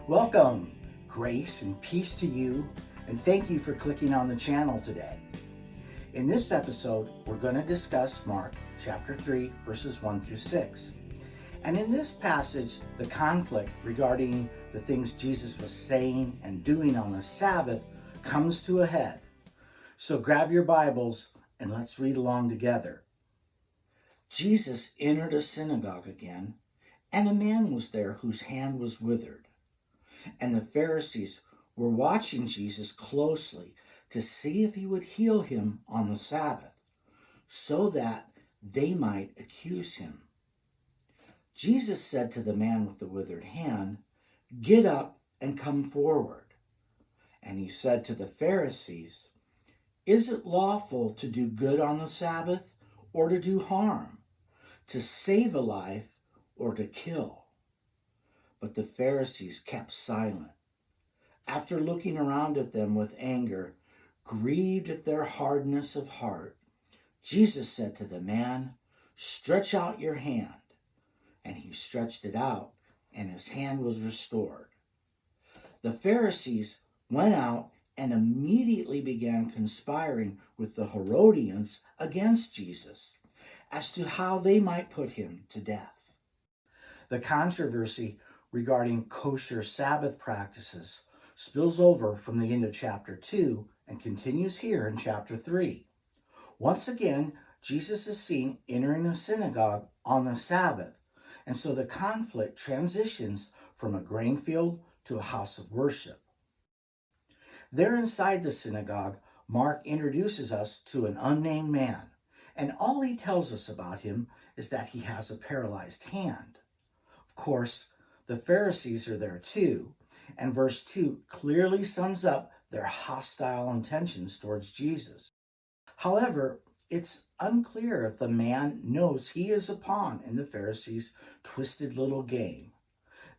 Welcome, grace and peace to you, and thank you for clicking on the channel today. In this episode, we're going to discuss Mark chapter 3, verses 1 through 6. And in this passage, the conflict regarding the things Jesus was saying and doing on the Sabbath comes to a head. So grab your Bibles and let's read along together. Jesus entered a synagogue again, and a man was there whose hand was withered. And the Pharisees were watching Jesus closely to see if he would heal him on the Sabbath, so that they might accuse him. Jesus said to the man with the withered hand, "Get up and come forward." And he said to the Pharisees, "Is it lawful to do good on the Sabbath or to do harm, to save a life or to kill?" But the Pharisees kept silent. After looking around at them with anger, grieved at their hardness of heart, Jesus said to the man, "Stretch out your hand." And he stretched it out, and his hand was restored. The Pharisees went out and immediately began conspiring with the Herodians against Jesus as to how they might put him to death. The controversy regarding kosher Sabbath practices spills over from the end of chapter 2 and continues here in chapter 3. Once again, Jesus is seen entering a synagogue on the Sabbath, and so the conflict transitions from a grain field to a house of worship. There inside the synagogue, Mark introduces us to an unnamed man, and all he tells us about him is that he has a paralyzed hand. Of course, the Pharisees are there too, and verse 2 clearly sums up their hostile intentions towards Jesus. However, it's unclear if the man knows he is a pawn in the Pharisees' twisted little game.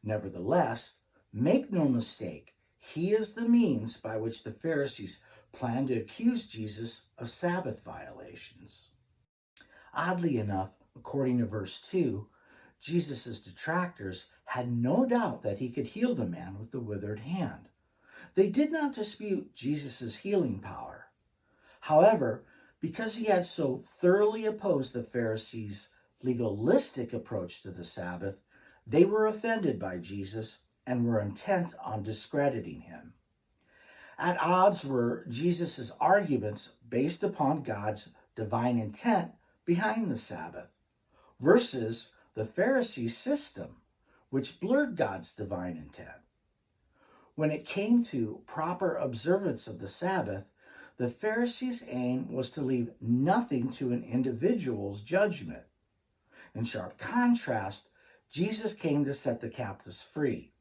Nevertheless, make no mistake, he is the means by which the Pharisees plan to accuse Jesus of Sabbath violations. Oddly enough, according to verse 2, Jesus' detractors had no doubt that he could heal the man with the withered hand. They did not dispute Jesus' healing power. However, because he had so thoroughly opposed the Pharisees' legalistic approach to the Sabbath, they were offended by Jesus and were intent on discrediting him. At odds were Jesus' arguments based upon God's divine intent behind the Sabbath versus the Pharisees' system, which blurred God's divine intent. When it came to proper observance of the Sabbath, the Pharisees' aim was to leave nothing to an individual's judgment. In sharp contrast, Jesus came to set the captives free.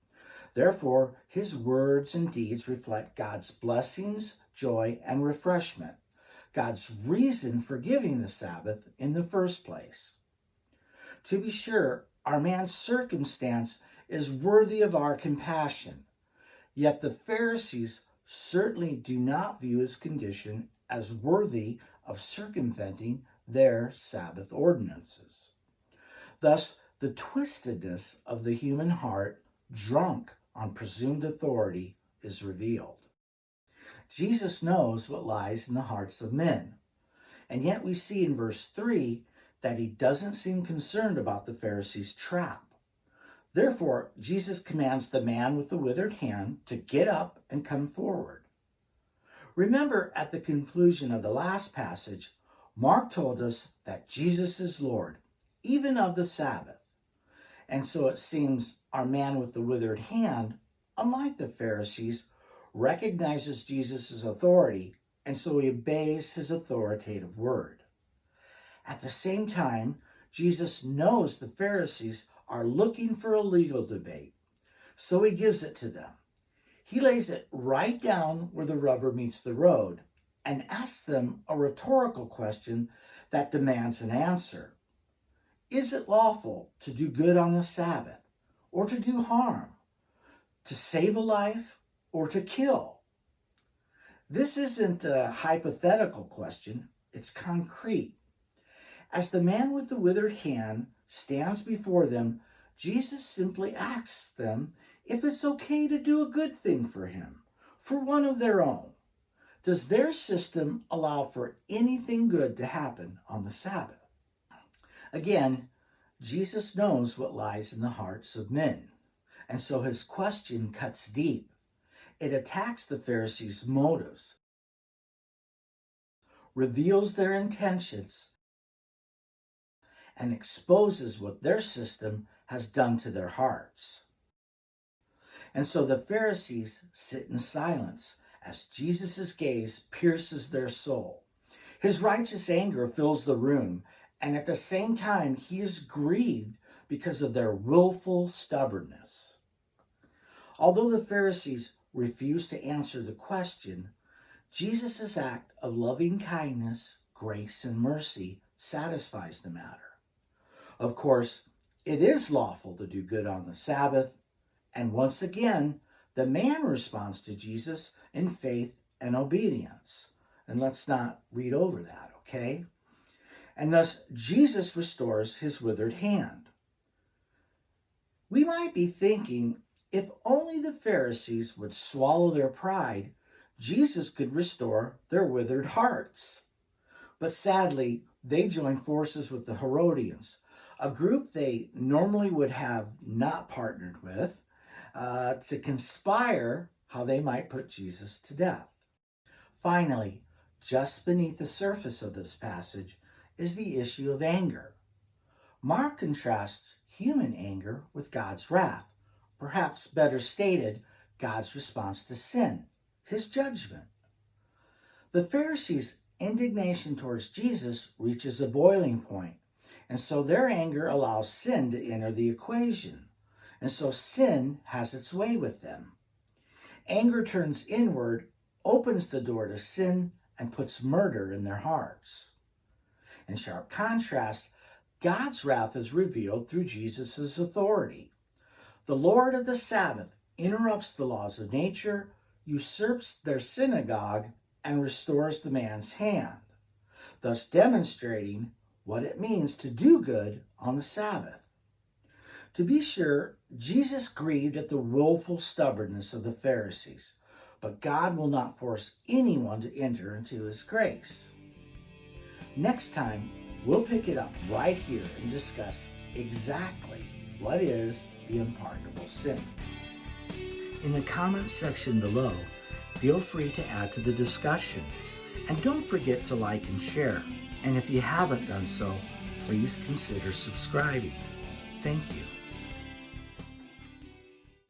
Therefore, his words and deeds reflect God's blessings, joy, and refreshment, God's reason for giving the Sabbath in the first place. To be sure, our man's circumstance is worthy of our compassion, yet the Pharisees certainly do not view his condition as worthy of circumventing their Sabbath ordinances. Thus, the twistedness of the human heart, drunk on presumed authority, is revealed. Jesus knows what lies in the hearts of men, and yet we see in verse 3 that he doesn't seem concerned about the Pharisees' trap. Therefore, Jesus commands the man with the withered hand to get up and come forward. Remember, at the conclusion of the last passage, Mark told us that Jesus is Lord, even of the Sabbath. And so it seems our man with the withered hand, unlike the Pharisees, recognizes Jesus' authority, and so he obeys his authoritative word. At the same time, Jesus knows the Pharisees are looking for a legal debate, so he gives it to them. He lays it right down where the rubber meets the road and asks them a rhetorical question that demands an answer. Is it lawful to do good on the Sabbath or to do harm, to save a life or to kill? This isn't a hypothetical question, it's concrete. As the man with the withered hand stands before them, Jesus simply asks them if it's okay to do a good thing for him, for one of their own. Does their system allow for anything good to happen on the Sabbath? Again, Jesus knows what lies in the hearts of men, and so his question cuts deep. It attacks the Pharisees' motives, reveals their intentions, and exposes what their system has done to their hearts. And so the Pharisees sit in silence as Jesus' gaze pierces their soul. His righteous anger fills the room, and at the same time, he is grieved because of their willful stubbornness. Although the Pharisees refuse to answer the question, Jesus' act of loving kindness, grace, and mercy satisfies the matter. Of course, it is lawful to do good on the Sabbath, and once again, the man responds to Jesus in faith and obedience. And let's not read over that, okay? And thus, Jesus restores his withered hand. We might be thinking, if only the Pharisees would swallow their pride, Jesus could restore their withered hearts. But sadly, they join forces with the Herodians, a group they normally would have not partnered with, to conspire how they might put Jesus to death. Finally, just beneath the surface of this passage is the issue of anger. Mark contrasts human anger with God's wrath, perhaps better stated, God's response to sin, his judgment. The Pharisees' indignation towards Jesus reaches a boiling point, and so their anger allows sin to enter the equation, and so sin has its way with them. Anger turns inward, opens the door to sin, and puts murder in their hearts. In sharp contrast, God's wrath is revealed through Jesus' authority. The Lord of the Sabbath interrupts the laws of nature, usurps their synagogue, and restores the man's hand, thus demonstrating what it means to do good on the Sabbath. To be sure, Jesus grieved at the willful stubbornness of the Pharisees, but God will not force anyone to enter into his grace. Next time, we'll pick it up right here and discuss exactly what is the unpardonable sin. In the comments section below, feel free to add to the discussion. And don't forget to like and share. And if you haven't done so, please consider subscribing. Thank you.